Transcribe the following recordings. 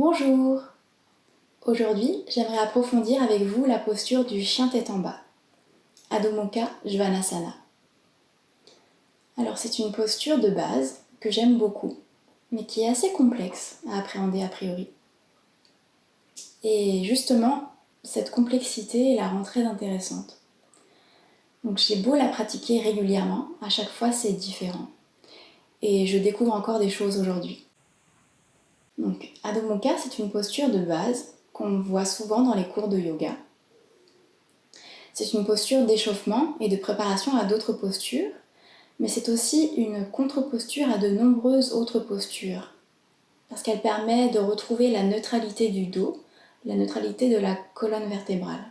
Bonjour! Aujourd'hui, j'aimerais approfondir avec vous la posture du chien tête en bas, Adho Mukha Svanasana. Alors c'est une posture de base que j'aime beaucoup, mais qui est assez complexe à appréhender a priori. Et justement, cette complexité la rend très intéressante. Donc j'ai beau la pratiquer régulièrement, à chaque fois c'est différent. Et je découvre encore des choses aujourd'hui. Donc Adho Mukha, c'est une posture de base qu'on voit souvent dans les cours de yoga. C'est une posture d'échauffement et de préparation à d'autres postures, mais c'est aussi une contre-posture à de nombreuses autres postures, parce qu'elle permet de retrouver la neutralité du dos, la neutralité de la colonne vertébrale.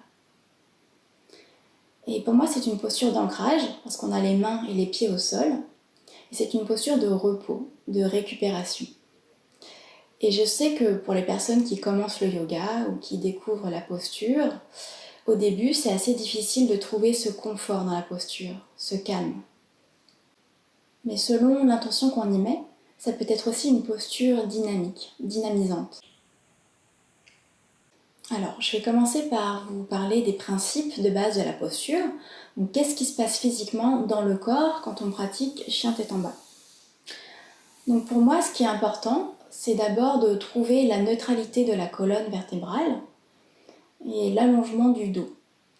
Et pour moi, c'est une posture d'ancrage, parce qu'on a les mains et les pieds au sol, et c'est une posture de repos, de récupération. Et je sais que pour les personnes qui commencent le yoga ou qui découvrent la posture, au début, c'est assez difficile de trouver ce confort dans la posture, ce calme. Mais selon l'intention qu'on y met, ça peut être aussi une posture dynamique, dynamisante. Alors, je vais commencer par vous parler des principes de base de la posture. Donc, qu'est-ce qui se passe physiquement dans le corps quand on pratique chien tête en bas? Donc, pour moi, ce qui est important, c'est d'abord de trouver la neutralité de la colonne vertébrale et l'allongement du dos.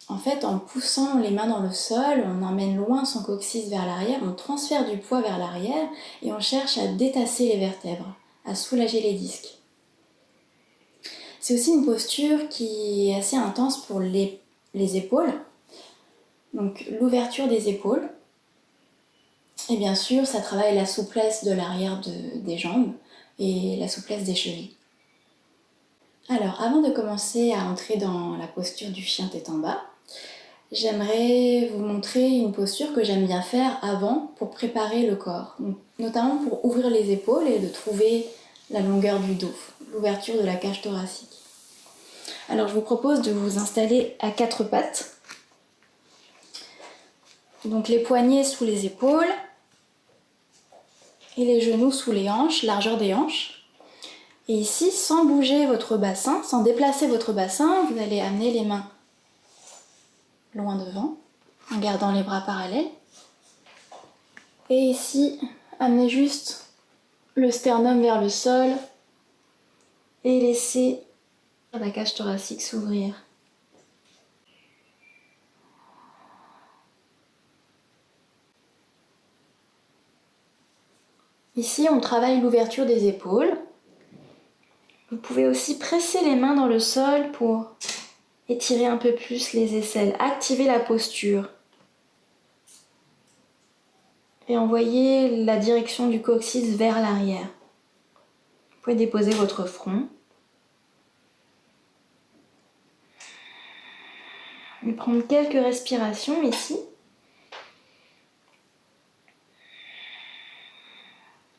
En fait, en poussant les mains dans le sol, on emmène loin son coccyx vers l'arrière, on transfère du poids vers l'arrière et on cherche à détasser les vertèbres, à soulager les disques. C'est aussi une posture qui est assez intense pour les épaules. Donc l'ouverture des épaules. Et bien sûr, ça travaille la souplesse de l'arrière des jambes et la souplesse des chevilles. Alors, avant de commencer à entrer dans la posture du chien tête en bas, j'aimerais vous montrer une posture que j'aime bien faire avant pour préparer le corps, notamment pour ouvrir les épaules et de trouver la longueur du dos, l'ouverture de la cage thoracique. Alors je vous propose de vous installer à quatre pattes, donc les poignets sous les épaules et les genoux sous les hanches, largeur des hanches. Et ici, sans bouger votre bassin, sans déplacer votre bassin, vous allez amener les mains loin devant, en gardant les bras parallèles. Et ici, amenez juste le sternum vers le sol et laissez la cage thoracique s'ouvrir. Ici, on travaille l'ouverture des épaules. Vous pouvez aussi presser les mains dans le sol pour étirer un peu plus les aisselles, activer la posture. Et envoyer la direction du coccyx vers l'arrière. Vous pouvez déposer votre front. Et prendre quelques respirations ici.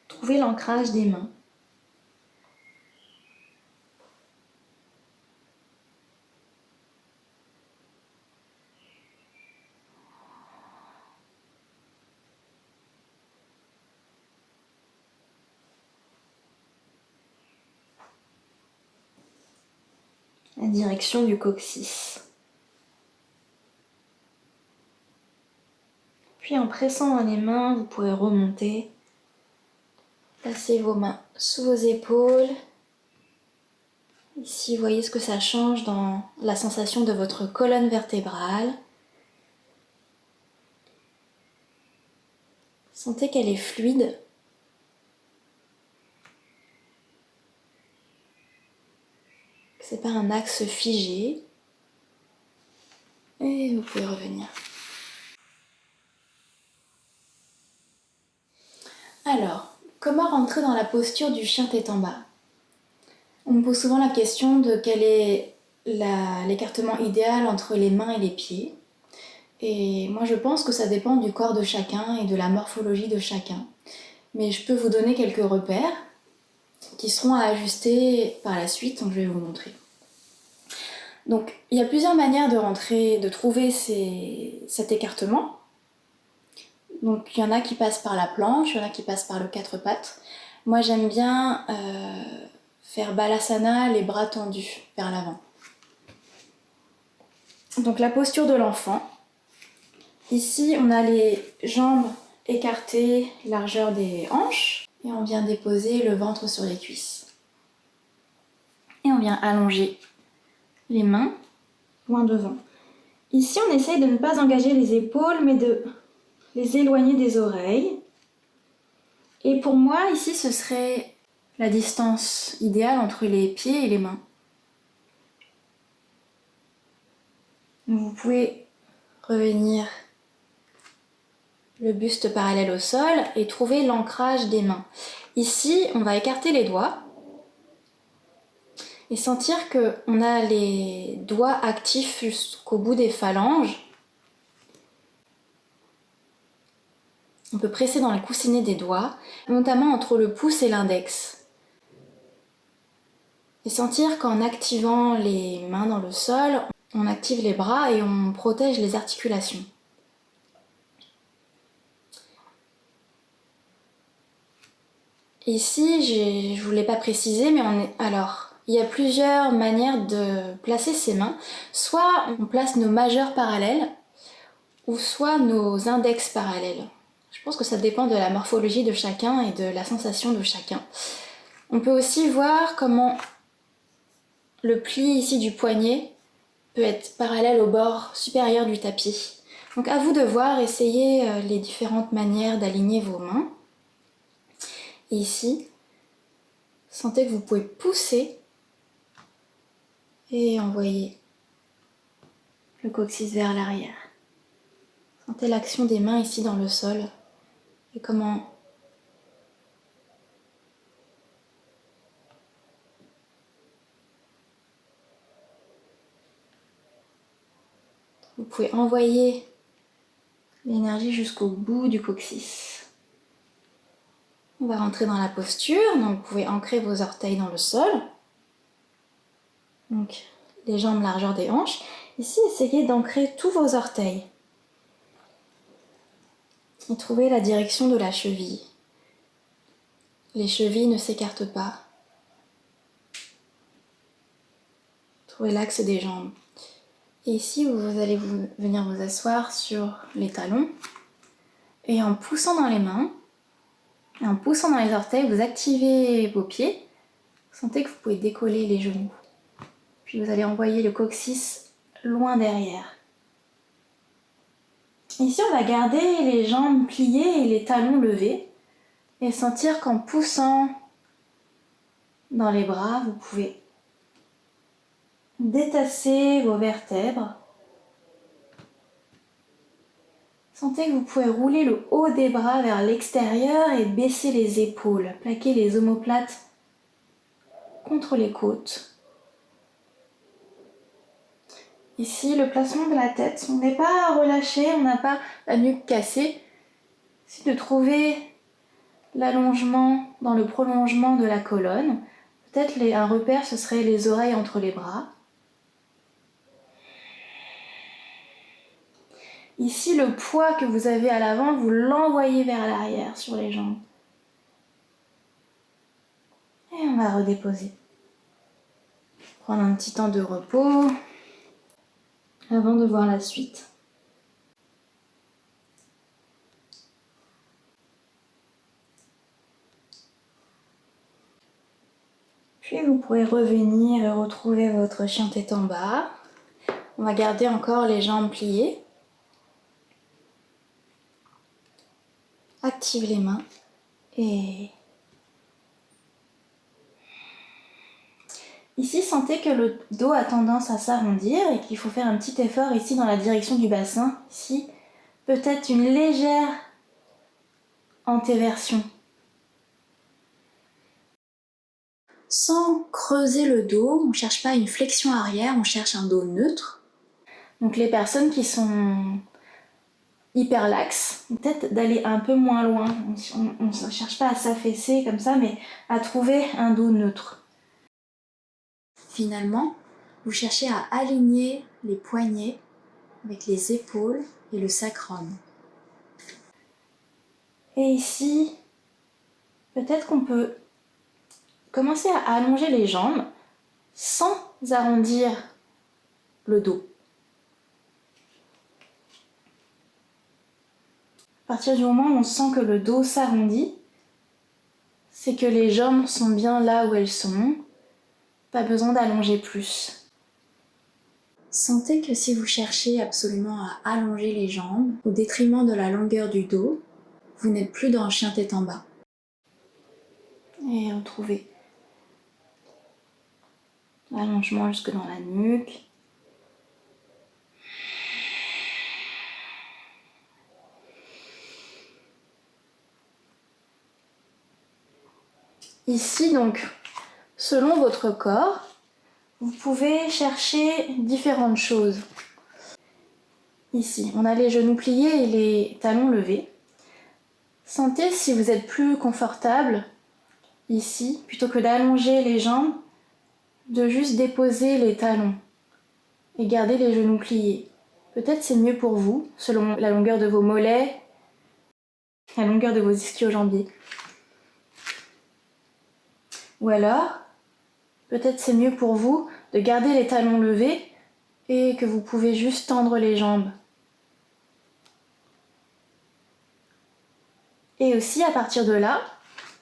Trouvez l'ancrage des mains. La direction du coccyx. Puis en pressant dans les mains, vous pourrez remonter. Placez vos mains sous vos épaules. Ici, vous voyez ce que ça change dans la sensation de votre colonne vertébrale. Sentez qu'elle est fluide. C'est pas un axe figé. Et vous pouvez revenir. Alors, comment rentrer dans la posture du chien tête en bas? On me pose souvent la question de quel est l'écartement idéal entre les mains et les pieds. Et moi je pense que ça dépend du corps de chacun et de la morphologie de chacun. Mais je peux vous donner quelques repères qui seront à ajuster par la suite, donc je vais vous montrer. Donc il y a plusieurs manières de rentrer, de trouver cet écartement. Donc il y en a qui passent par la planche, il y en a qui passent par le quatre pattes. Moi j'aime bien faire balasana, les bras tendus vers l'avant. Donc la posture de l'enfant. Ici, on a les jambes écartées, largeur des hanches. Et on vient déposer le ventre sur les cuisses. Et on vient allonger les mains loin devant. Ici, on essaye de ne pas engager les épaules, mais de les éloigner des oreilles. Et pour moi, ici, ce serait la distance idéale entre les pieds et les mains. Donc vous pouvez revenir le buste parallèle au sol et trouver l'ancrage des mains. Ici, on va écarter les doigts et sentir qu'on a les doigts actifs jusqu'au bout des phalanges. On peut presser dans les coussinets des doigts, notamment entre le pouce et l'index. Et sentir qu'en activant les mains dans le sol, on active les bras et on protège les articulations. Ici, je ne vous l'ai pas précisé, mais il y a plusieurs manières de placer ses mains. Soit on place nos majeurs parallèles, ou soit nos index parallèles. Je pense que ça dépend de la morphologie de chacun et de la sensation de chacun. On peut aussi voir comment le pli ici du poignet peut être parallèle au bord supérieur du tapis. Donc à vous de voir, essayez les différentes manières d'aligner vos mains. Et ici, sentez que vous pouvez pousser et envoyer le coccyx vers l'arrière. Sentez l'action des mains ici dans le sol et comment vous pouvez envoyer l'énergie jusqu'au bout du coccyx. On va rentrer dans la posture, donc vous pouvez ancrer vos orteils dans le sol. Donc les jambes largeur des hanches. Ici, essayez d'ancrer tous vos orteils. Et trouvez la direction de la cheville. Les chevilles ne s'écartent pas. Trouvez l'axe des jambes. Et ici, vous allez venir vous asseoir sur les talons. Et en poussant dans les mains, et en poussant dans les orteils, vous activez vos pieds. Sentez que vous pouvez décoller les genoux. Puis vous allez envoyer le coccyx loin derrière. Ici, on va garder les jambes pliées et les talons levés. Et sentir qu'en poussant dans les bras, vous pouvez détasser vos vertèbres. Sentez que vous pouvez rouler le haut des bras vers l'extérieur et baisser les épaules. Plaquer les omoplates contre les côtes. Ici, le placement de la tête, on n'est pas relâché, on n'a pas la nuque cassée. C'est de trouver l'allongement dans le prolongement de la colonne. Peut-être un repère, ce serait les oreilles entre les bras. Ici, le poids que vous avez à l'avant, vous l'envoyez vers l'arrière sur les jambes. Et on va redéposer. Prendre un petit temps de repos avant de voir la suite. Puis vous pourrez revenir et retrouver votre chien tête en bas. On va garder encore les jambes pliées. Active les mains et ici sentez que le dos a tendance à s'arrondir et qu'il faut faire un petit effort ici dans la direction du bassin. Ici, peut-être une légère antéversion. Sans creuser le dos, on ne cherche pas une flexion arrière, on cherche un dos neutre. Donc les personnes qui sont hyperlaxes, peut-être d'aller un peu moins loin. On ne cherche pas à s'affaisser comme ça, mais à trouver un dos neutre. Finalement, vous cherchez à aligner les poignets avec les épaules et le sacrum. Et ici, peut-être qu'on peut commencez à allonger les jambes sans arrondir le dos. À partir du moment où on sent que le dos s'arrondit, c'est que les jambes sont bien là où elles sont, pas besoin d'allonger plus. Sentez que si vous cherchez absolument à allonger les jambes au détriment de la longueur du dos, vous n'êtes plus dans le chien tête en bas. Et retrouvez l'allongement jusque dans la nuque. Ici donc, selon votre corps, vous pouvez chercher différentes choses. Ici, on a les genoux pliés et les talons levés. Sentez si vous êtes plus confortable ici, plutôt que d'allonger les jambes, de juste déposer les talons et garder les genoux pliés. Peut-être c'est mieux pour vous, selon la longueur de vos mollets, la longueur de vos ischio-jambiers. Ou alors, peut-être c'est mieux pour vous de garder les talons levés et que vous pouvez juste tendre les jambes. Et aussi, à partir de là,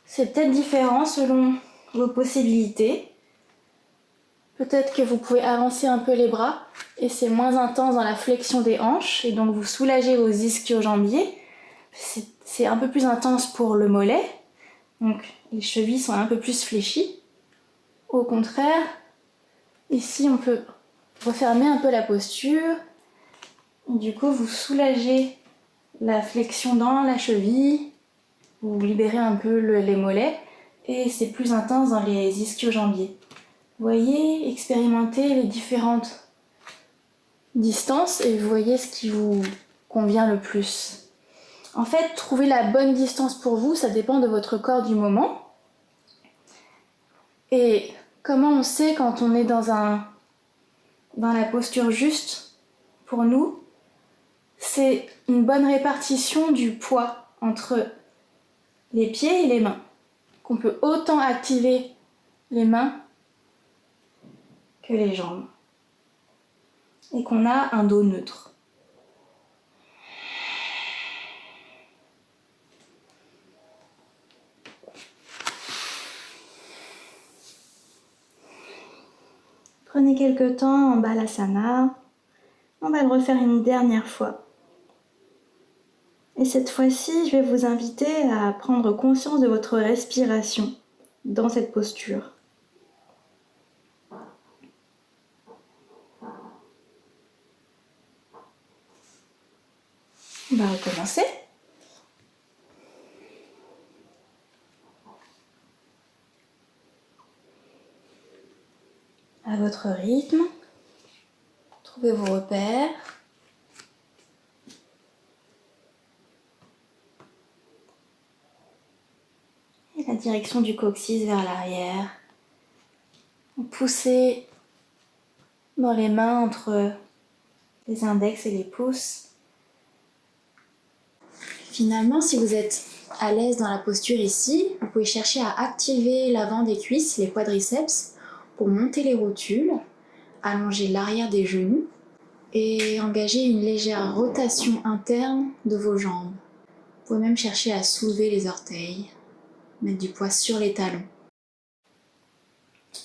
c'est peut-être différent selon vos possibilités. Peut-être que vous pouvez avancer un peu les bras et c'est moins intense dans la flexion des hanches et donc vous soulagez vos ischio-jambiers. C'est un peu plus intense pour le mollet, donc les chevilles sont un peu plus fléchies. Au contraire, ici on peut refermer un peu la posture. Du coup, vous soulagez la flexion dans la cheville, vous libérez un peu les mollets et c'est plus intense dans les ischio-jambiers. Voyez, expérimentez les différentes distances et voyez ce qui vous convient le plus. En fait, trouver la bonne distance pour vous, ça dépend de votre corps du moment. Et comment on sait quand on est dans la posture juste pour nous, c'est une bonne répartition du poids entre les pieds et les mains. Qu'on peut autant activer les mains que les jambes. Et qu'on a un dos neutre. Prenez quelques temps en balasana. On va le refaire une dernière fois. Et cette fois-ci, je vais vous inviter à prendre conscience de votre respiration dans cette posture. On va recommencer. À votre rythme, trouvez vos repères. Et la direction du coccyx vers l'arrière. Poussez dans les mains entre les index et les pouces. Finalement, si vous êtes à l'aise dans la posture ici, vous pouvez chercher à activer l'avant des cuisses, les quadriceps, pour monter les rotules, allonger l'arrière des genoux et engager une légère rotation interne de vos jambes. Vous pouvez même chercher à soulever les orteils, mettre du poids sur les talons.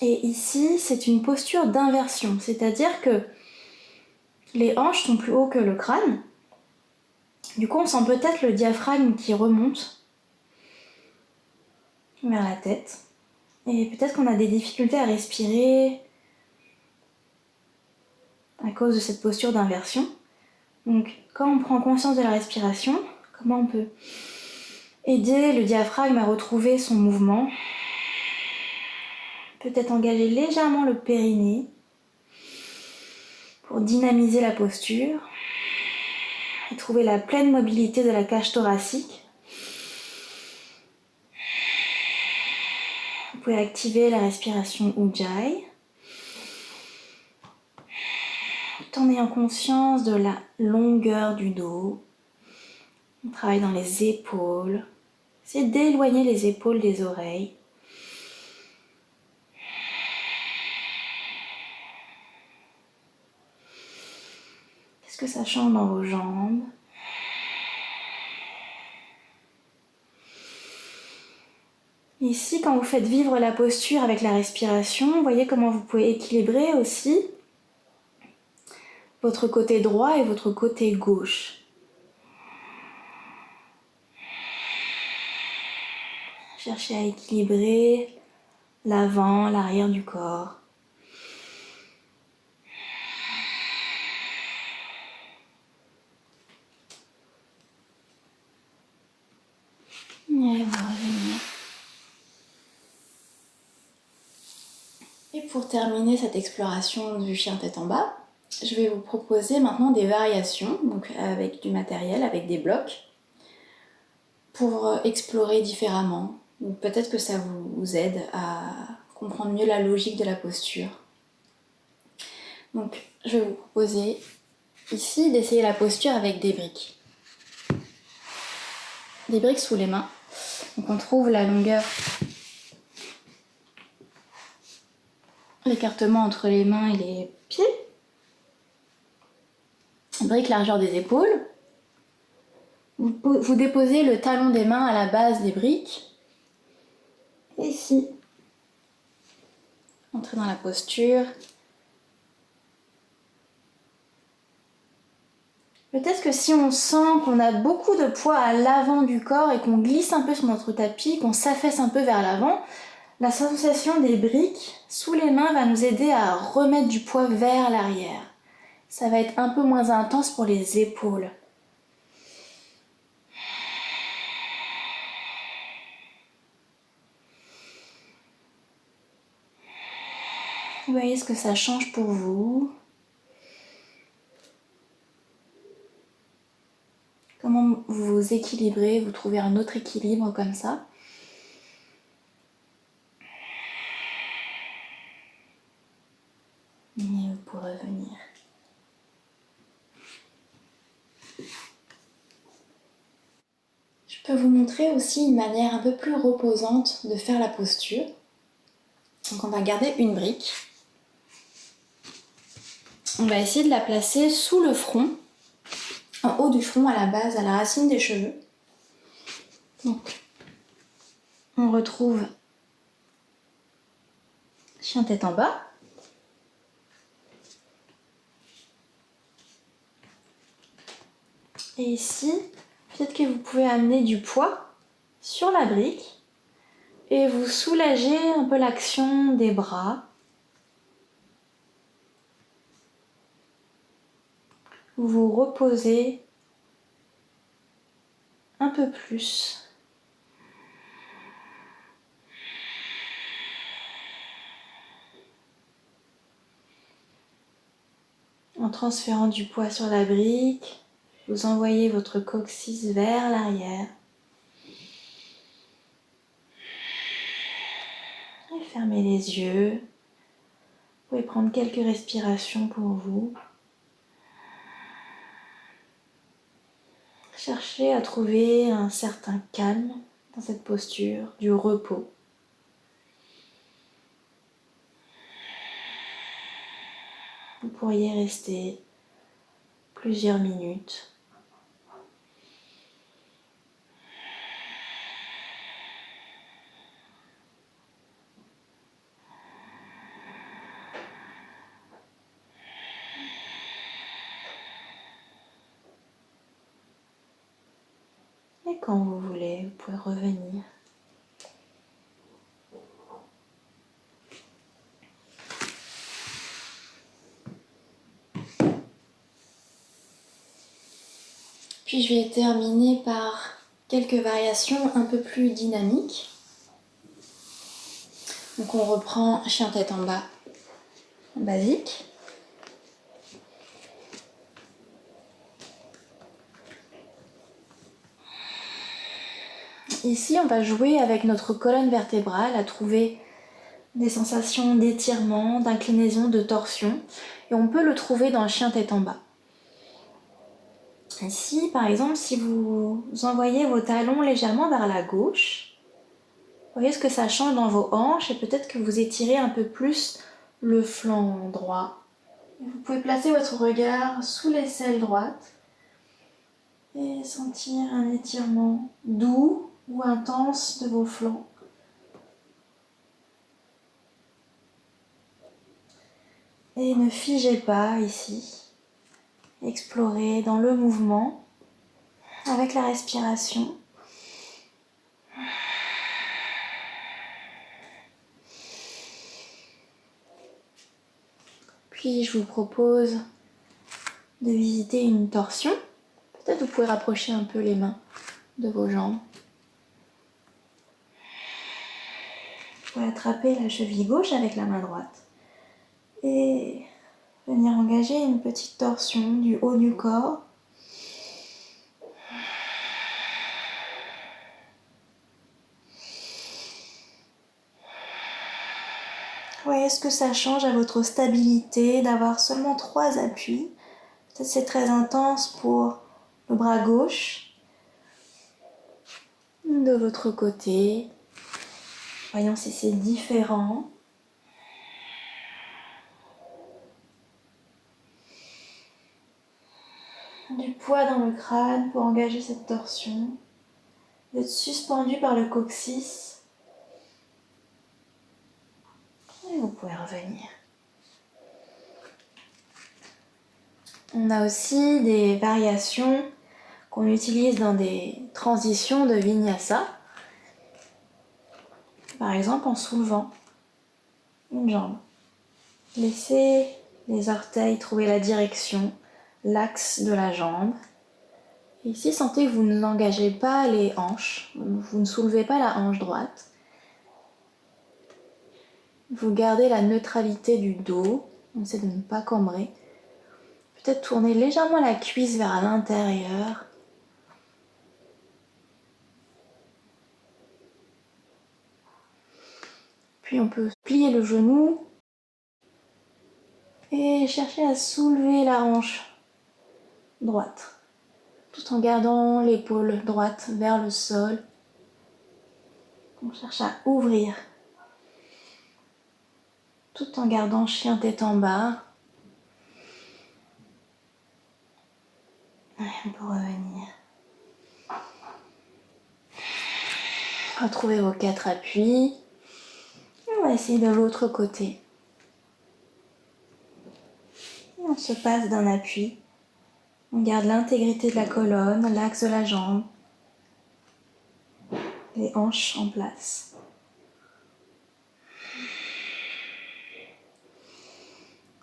Et ici, c'est une posture d'inversion, c'est-à-dire que les hanches sont plus hauts que le crâne. Du coup, on sent peut-être le diaphragme qui remonte vers la tête. Et peut-être qu'on a des difficultés à respirer à cause de cette posture d'inversion. Donc, quand on prend conscience de la respiration, comment on peut aider le diaphragme à retrouver son mouvement? Peut-être engager légèrement le périnée pour dynamiser la posture et trouver la pleine mobilité de la cage thoracique. Vous pouvez activer la respiration Ujjayi, tout en ayant conscience de la longueur du dos. On travaille dans les épaules. Essayez d'éloigner les épaules des oreilles. que ça change dans vos jambes? Ici, quand vous faites vivre la posture avec la respiration, voyez comment vous pouvez équilibrer aussi votre côté droit et votre côté gauche. Cherchez à équilibrer l'avant, l'arrière du corps. Et on va revenir. Et pour terminer cette exploration du chien tête en bas, je vais vous proposer maintenant des variations, donc avec du matériel, avec des blocs, pour explorer différemment. Donc peut-être que ça vous aide à comprendre mieux la logique de la posture. Donc je vais vous proposer ici d'essayer la posture avec des briques. Des briques sous les mains. Donc on trouve la longueur, l'écartement entre les mains et les pieds. Briques largeur des épaules. Vous déposez le talon des mains à la base des briques. Et ici, entrez dans la posture. Peut-être que si on sent qu'on a beaucoup de poids à l'avant du corps et qu'on glisse un peu sur notre tapis, qu'on s'affaisse un peu vers l'avant, la sensation des briques sous les mains va nous aider à remettre du poids vers l'arrière. Ça va être un peu moins intense pour les épaules. Vous voyez ce que ça change pour vous. Comment vous vous équilibrez, vous trouvez un autre équilibre comme ça. Et vous pourrez revenir. Je peux vous montrer aussi une manière un peu plus reposante de faire la posture. Donc on va garder une brique. On va essayer de la placer sous le front, en haut du front, à la base, à la racine des cheveux. Donc, on retrouve chien tête en bas. Et ici, peut-être que vous pouvez amener du poids sur la brique et vous soulager un peu l'action des bras. Vous vous reposez un peu plus. En transférant du poids sur la brique, vous envoyez votre coccyx vers l'arrière. Et fermez les yeux. Vous pouvez prendre quelques respirations pour vous. Cherchez à trouver un certain calme dans cette posture, du repos. Vous pourriez rester plusieurs minutes. Et quand vous voulez, vous pouvez revenir. Puis je vais terminer par quelques variations un peu plus dynamiques. Donc on reprend chien tête en bas, basique. Ici, on va jouer avec notre colonne vertébrale à trouver des sensations d'étirement, d'inclinaison, de torsion. Et on peut le trouver dans le chien tête en bas. Ici, par exemple, si vous envoyez vos talons légèrement vers la gauche, vous voyez ce que ça change dans vos hanches et peut-être que vous étirez un peu plus le flanc droit Vous pouvez placer votre regard sous l'aisselle droite et sentir un étirement doux ou intense de vos flancs. Et ne figez pas ici. Explorez dans le mouvement avec la respiration. Puis je vous propose de visiter une torsion. Peut-être vous pouvez rapprocher un peu les mains de vos jambes. Vous pouvez attraper la cheville gauche avec la main droite et venir engager une petite torsion du haut du corps. Voyez ce que ça change à votre stabilité d'avoir seulement 3 appuis. Peut-être c'est très intense pour le bras gauche. De l'autre côté, voyons si c'est différent. Du poids dans le crâne pour engager cette torsion. Vous êtes suspendu par le coccyx. Et vous pouvez revenir. On a aussi des variations qu'on utilise dans des transitions de vinyasa. Par exemple en soulevant une jambe. Laissez les orteils trouver la direction, l'axe de la jambe. Et ici, sentez que vous n'engagez pas les hanches, vous ne soulevez pas la hanche droite. Vous gardez la neutralité du dos, on essaie de ne pas cambrer. Peut-être tourner légèrement la cuisse vers l'intérieur. Puis on peut plier le genou et chercher à soulever la hanche droite, tout en gardant l'épaule droite vers le sol. On cherche à ouvrir, tout en gardant chien tête en bas. On peut revenir. Retrouvez vos 4 appuis. On va essayer de l'autre côté. Et on se passe d'un appui. On garde l'intégrité de la colonne, l'axe de la jambe, les hanches en place.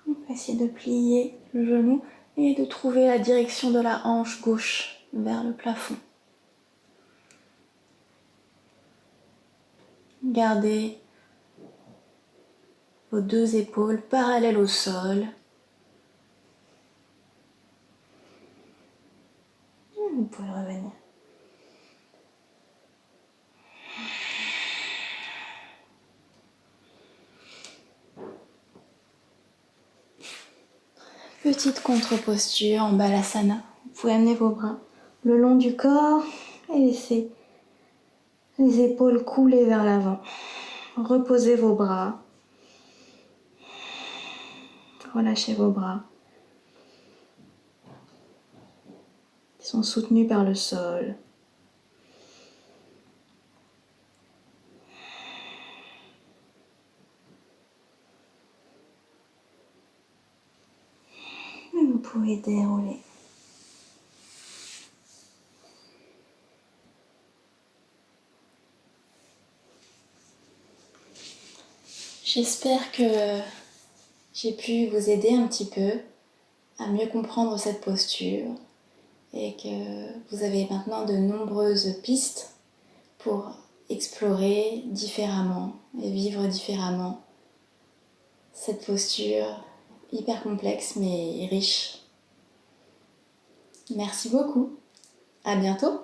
On va essayer de plier le genou et de trouver la direction de la hanche gauche vers le plafond. Gardez vos 2 épaules parallèles au sol. Vous pouvez revenir. Petite contre-posture en Balasana. Vous pouvez amener vos bras le long du corps et laisser les épaules couler vers l'avant. Reposez vos bras. Relâchez vos bras. Ils sont soutenus par le sol. Et vous pouvez dérouler. J'espère que j'ai pu vous aider un petit peu à mieux comprendre cette posture et que vous avez maintenant de nombreuses pistes pour explorer différemment et vivre différemment cette posture hyper complexe mais riche. Merci beaucoup. À bientôt.